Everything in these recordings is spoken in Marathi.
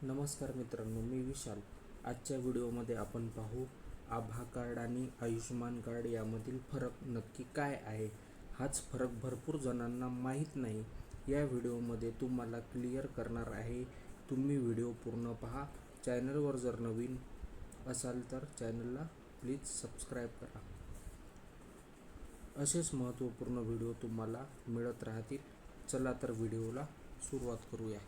नमस्कार मित्रांनो, मी विशाल. आजच्या व्हिडिओमध्ये आपण पाहू आभा कार्ड आणि आयुष्यमान कार्ड यामधील फरक नक्की काय आहे. हाच फरक भरपूर जणांना माहीत नाही. या व्हिडिओमध्ये तुम्हाला क्लिअर करणार आहे. तुम्ही व्हिडिओ पूर्ण पहा. चॅनलवर जर नवीन असाल तर चॅनलला प्लीज सबस्क्राईब करा. असेच महत्त्वपूर्ण व्हिडिओ तुम्हाला मिळत राहतील. चला तर व्हिडिओला सुरुवात करूया.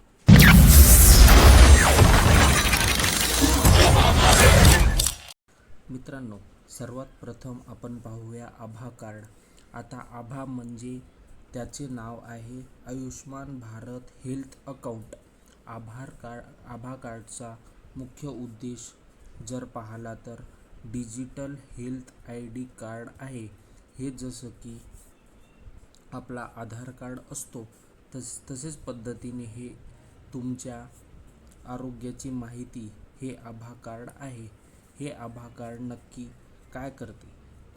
मित्रांनो, सर्वात प्रथम आपण पाहूया आभा कार्ड. आता आभा म्हणजे त्याचे नाव आहे आयुष्मान भारत हेल्थ अकाउंट. आभा कार्डचा मुख्य उद्देश जर पाहिला तर डिजिटल हेल्थ ID कार्ड आहे. हे जसं की आपला आधार कार्ड असतो तसेच पद्धतीने हे तुमच्या आरोग्याची माहिती हे आभा कार्ड आहे. हे आभा कार्ड नक्की काय करते?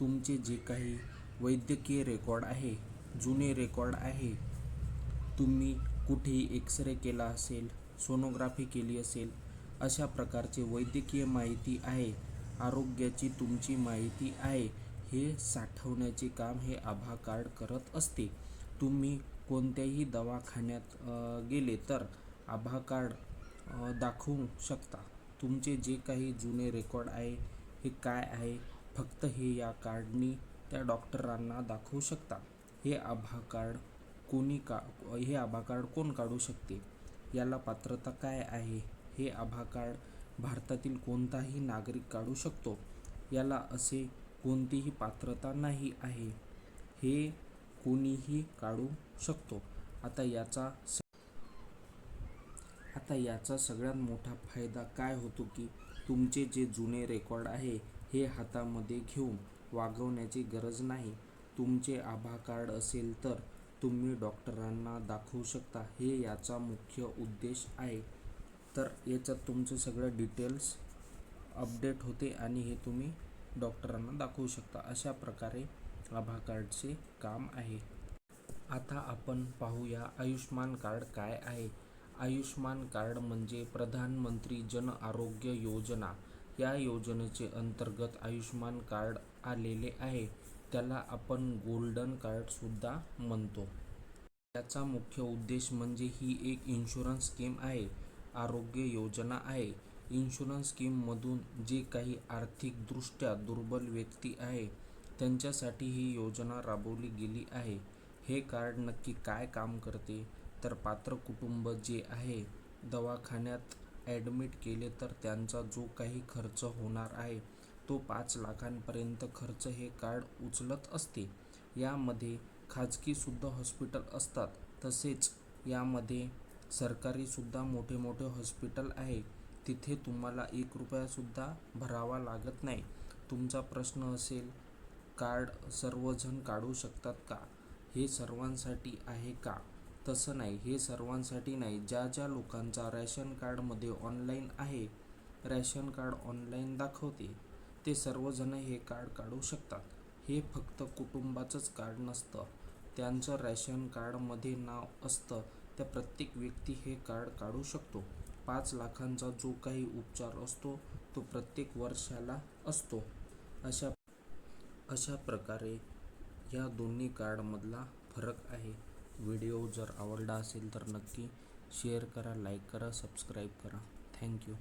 तुमचे जे काही वैद्यकीय रेकॉर्ड आहे, जुने रेकॉर्ड आहे, तुम्ही कुठेही एक्सरे केला असेल, सोनोग्राफी केली असेल, अशा प्रकारचे वैद्यकीय माहिती आहे, आरोग्याची तुमची माहिती आहे, हे साठवण्याचे काम हे आभा कार्ड करत असते. तुम्ही कोणत्याही दवाखान्यात गेले तर आभा कार्ड दाखवू शकता. तुमचे जे काही जुने रेकॉर्ड आहे हे काय आहे, फक्त हे या कार्डनी त्या डॉक्टरांना दाखवू शकता. हे आभा कार्ड हे आभा कार्ड कोण काढू शकते? याला पात्रता काय आहे? हे आभा कार्ड भारतातील कोणताही नागरिक काढू शकतो. याला असे कोणतीही पात्रता नाही आहे. हे कोणीही काढू शकतो. आता याचा सगळ्यात मोठा फायदा काय होतो की तुमचे जे जुने रेकॉर्ड आहे हे हातामध्ये घेऊन वागवण्याची गरज नाही. तुमचे आभा कार्ड असेल तर तुम्ही डॉक्टरांना दाखवू शकता. हे याचा मुख्य उद्देश आहे. तर याच्यात तुमचं सगळं डिटेल्स अपडेट होते आणि हे तुम्ही डॉक्टरांना दाखवू शकता. अशा प्रकारे आभा कार्डचे काम आहे. आता आपण पाहूया आयुष्मान कार्ड काय आहे. आयुष्मान कार्ड म्हणजे प्रधानमंत्री जन आरोग्य योजना या योजनेचे अंतर्गत आयुष्मान कार्ड आलेले आहे. त्याला आपण गोल्डन कार्ड सुद्धा म्हणतो. याचा मुख्य उद्देश म्हणजे ही एक इन्शुरन्स स्कीम आहे, आरोग्य योजना आहे. इन्शुरन्स स्कीममधून जे काही आर्थिकदृष्ट्या दुर्बल व्यक्ती आहे त्यांच्यासाठी ही योजना राबवली गेली आहे. हे कार्ड नक्की काय काम करते तर पात्र कुटुंब जे आहे दवाखान्यात ॲडमिट केले तर त्यांचा जो काही खर्च होणार आहे तो 5 लाखांपर्यंत खर्च हे कार्ड उचलत असते. यामध्ये खाजगी सुद्धा हॉस्पिटल असतात. तसेच यामध्ये सरकारी सुद्धा मोठे मोठे हॉस्पिटल आहे. तिथे तुम्हाला 1 रुपया सुद्धा भरावा लागत नाही. तुमचा प्रश्न असेल कार्ड सर्वजण काढू शकतात का? हे सर्वांसाठी आहे का? तसं नाही. हे सर्वांसाठी नाही. ज्या लोकांचा रॅशन कार्डमध्ये ऑनलाईन आहे, रॅशन कार्ड ऑनलाईन दाखवते, ते सर्वजण हे कार्ड काढू शकतात. हे फक्त कुटुंबाचंच कार्ड नसतं. त्यांचं रॅशन कार्डमध्ये नाव असतं त्या प्रत्येक व्यक्ती हे कार्ड काढू शकतो. 5 लाखांचा जो काही उपचार असतो तो प्रत्येक वर्षाला असतो. अशा प्रकारे या दोन्ही कार्डमधला फरक आहे. व्हिडिओ जर आवडला असेल तर नक्की शेअर करा, लाईक करा, सबस्क्राईब करा. थँक्यू.